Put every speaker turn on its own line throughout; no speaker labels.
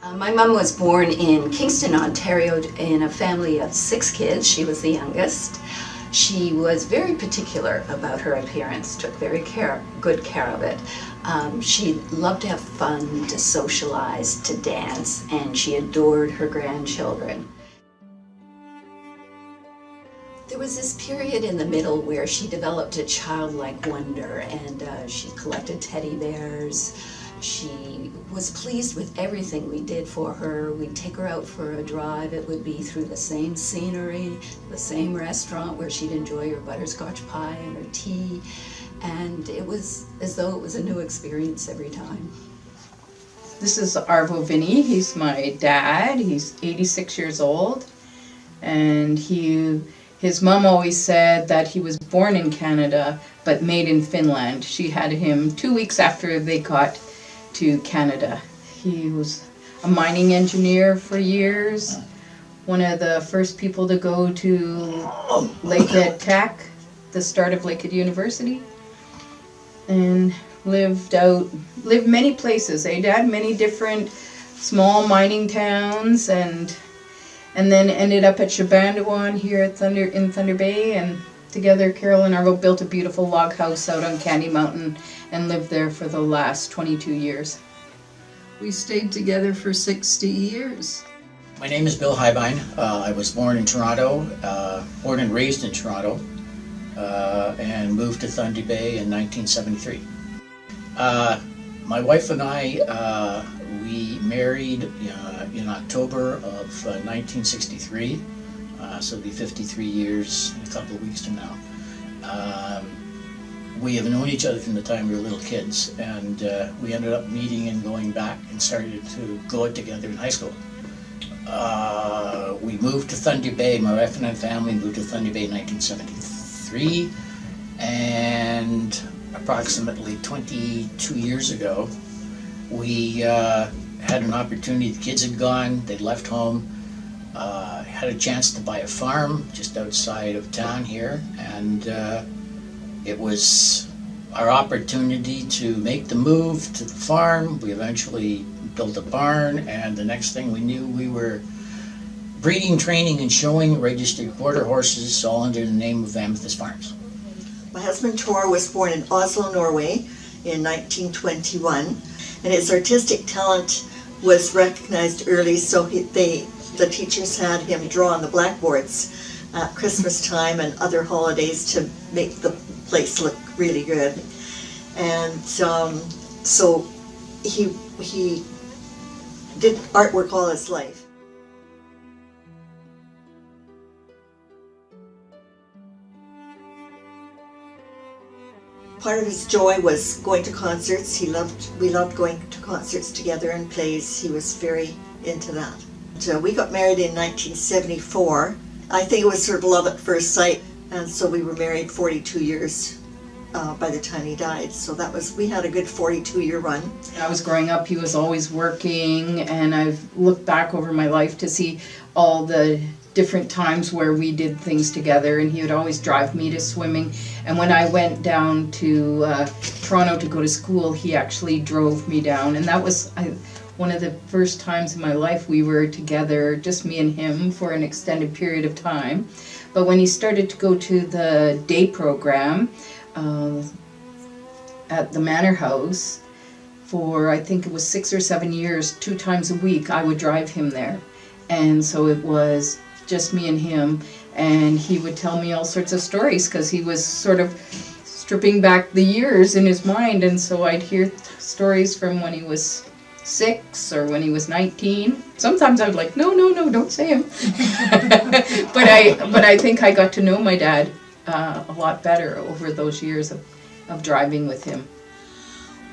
My mom was born in Kingston, Ontario, in a family of 6 kids. She was the youngest. She was very particular about her appearance, took very good care of it. She loved to have fun, to socialize, to dance, and she adored her grandchildren. There was this period in the middle where she developed a childlike wonder, and she collected teddy bears. She was pleased with everything we did for her. We'd take her out for a drive. It would be through the same scenery, the same restaurant where she'd enjoy her butterscotch pie and her tea. And it was as though it was a new experience every time.
This is Arvo Vinny. He's my dad. He's 86 years old. And his mom always said that he was born in Canada, but made in Finland. She had him 2 weeks after they got to Canada. He was a mining engineer for years, one of the first people to go to Lakehead Tech, the start of Lakehead University, and lived many places. They had many different small mining towns, and then ended up at Shabandawan here at in Thunder Bay, and together Carol and Arvo built a beautiful log house out on Candy Mountain and lived there for the last 22 years.
We stayed together for 60 years.
My name is Bill Highbine. I was born in Toronto, born and raised in Toronto, and moved to Thunder Bay in 1973. My wife and I, we married in October of 1963, so it'll be 53 years in a couple of weeks from now. We have known each other from the time we were little kids, and we ended up meeting and going back and started to go out together in high school. We moved to Thunder Bay. My wife and my family moved to Thunder Bay in 1973, and approximately 22 years ago, we had an opportunity. The kids had gone, they'd left home, had a chance to buy a farm just outside of town here, and it was our opportunity to make the move to the farm. We eventually built a barn, and the next thing we knew, we were breeding, training, and showing registered quarter horses, all under the name of Amethyst Farms.
My husband Tor was born in Oslo, Norway in 1921, and his artistic talent was recognized early, so the teachers had him draw on the blackboards at Christmas time and other holidays to make the place look really good. And so he did artwork all his life. Part of his joy was going to concerts. We loved going to concerts together and plays. He was very into that. We got married in 1974. I think it was sort of love at first sight, and so we were married 42 years by the time he died. So we had a good 42-year run.
When I was growing up, he was always working, and I've looked back over my life to see all the different times where we did things together, and he would always drive me to swimming. And when I went down to Toronto to go to school, he actually drove me down, and that was one of the first times in my life we were together, just me and him, for an extended period of time. But when he started to go to the day program at the Manor House for, I think it was 6 or 7 years, 2 times a week, I would drive him there. And so it was just me and him, and he would tell me all sorts of stories because he was sort of stripping back the years in his mind, and so I'd hear stories from when he was 6 or when he was 19. Sometimes I would like, no, don't say him. but I think I got to know my dad a lot better over those years of driving with him.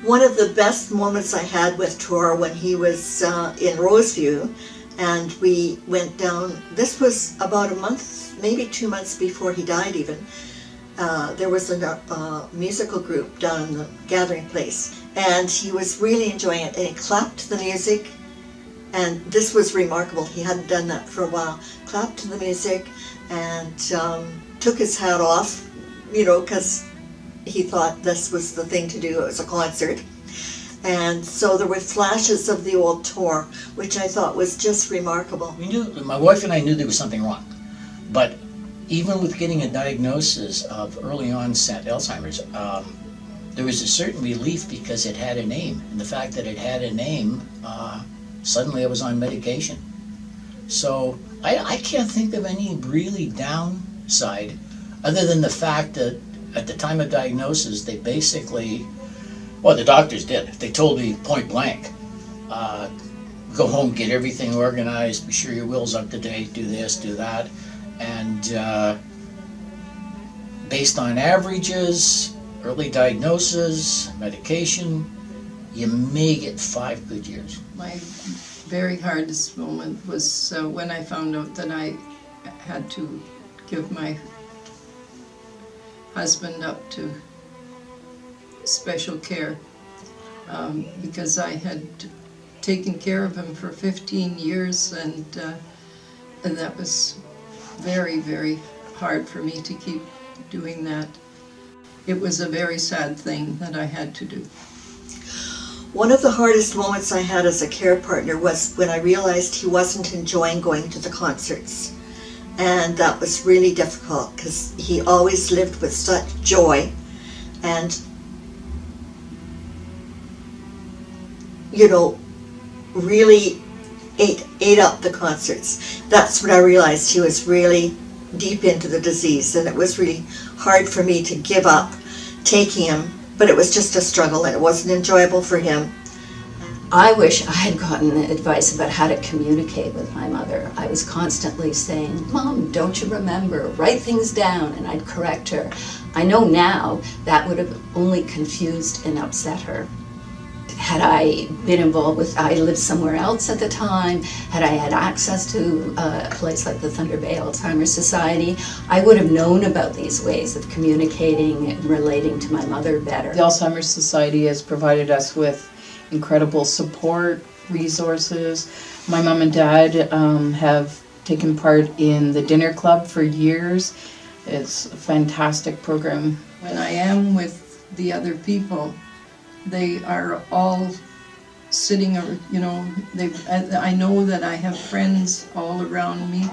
One of the best moments I had with Tor when he was in Roseview, and we went down, this was about a month, maybe 2 months before he died even. There was a musical group down in the gathering place, and he was really enjoying it, and he clapped to the music, and this was remarkable. He hadn't done that for a while. Clapped to the music and took his hat off, because he thought this was the thing to do. It was a concert. And so there were flashes of the old Tor, which I thought was just remarkable.
We knew, my wife and I knew there was something wrong, but even with getting a diagnosis of early onset Alzheimer's, there was a certain relief because it had a name, and the fact that it had a name, suddenly I was on medication. So I can't think of any really downside other than the fact that at the time of diagnosis, they basically, well, the doctors did. They told me point blank, go home, get everything organized, be sure your will's up to date, do this, do that. And based on averages, early diagnosis, medication, you may get 5 good years.
My very hardest moment was when I found out that I had to give my husband up to special care because I had taken care of him for 15 years, and that was very, very hard for me to keep doing that. It was a very sad thing that I had to do.
One of the hardest moments I had as a care partner was when I realized he wasn't enjoying going to the concerts. And that was really difficult because he always lived with such joy and, you know, really ate up the concerts. That's when I realized he was really deep into the disease, and it was really hard for me to give up taking him, but it was just a struggle and it wasn't enjoyable for him.
I wish I had gotten advice about how to communicate with my mother. I was constantly saying, "Mom, don't you remember? Write things down," and I'd correct her. I know now that would have only confused and upset her. Had I been involved with, I lived somewhere else at the time, had I had access to a place like the Thunder Bay Alzheimer Society, I would have known about these ways of communicating and relating to my mother better.
The Alzheimer's Society has provided us with incredible support, resources. My mom and dad have taken part in the dinner club for years. It's a fantastic program.
When I am with the other people, they are all sitting, you know, I know that I have friends all around me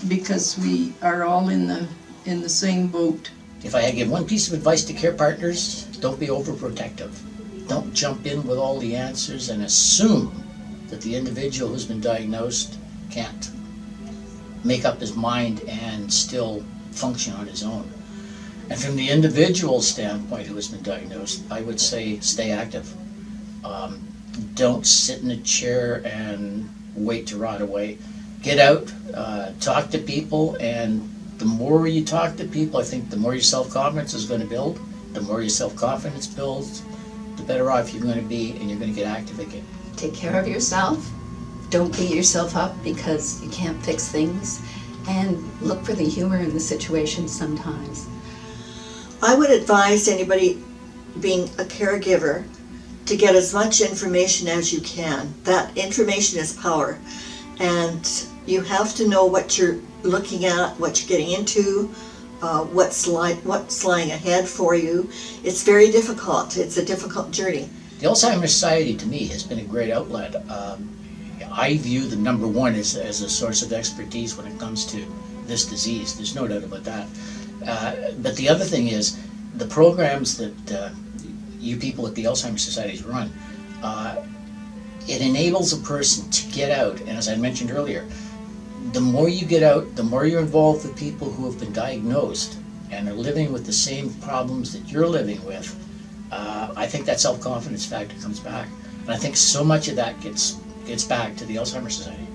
because we are all in the same boat.
If I had to give one piece of advice to care partners, don't be overprotective. Don't jump in with all the answers and assume that the individual who's been diagnosed can't make up his mind and still function on his own. And from the individual standpoint who has been diagnosed, I would say stay active. Don't sit in a chair and wait to rot away. Get out, talk to people, and the more you talk to people, I think the more your self-confidence is going to build. The more your self-confidence builds, the better off you're going to be, and you're going to get active again.
Take care of yourself. Don't beat yourself up because you can't fix things. And look for the humor in the situation sometimes.
I would advise anybody being a caregiver to get as much information as you can. That information is power, and you have to know what you're looking at, what you're getting into, what's lying ahead for you. It's very difficult. It's a difficult journey.
The Alzheimer's Society, to me, has been a great outlet. I view the number one as a source of expertise when it comes to this disease. There's no doubt about that. But the other thing is, the programs that you people at the Alzheimer's Societies run, it enables a person to get out, and as I mentioned earlier, the more you get out, the more you're involved with people who have been diagnosed and are living with the same problems that you're living with, I think that self-confidence factor comes back. And I think so much of that gets back to the Alzheimer's Society.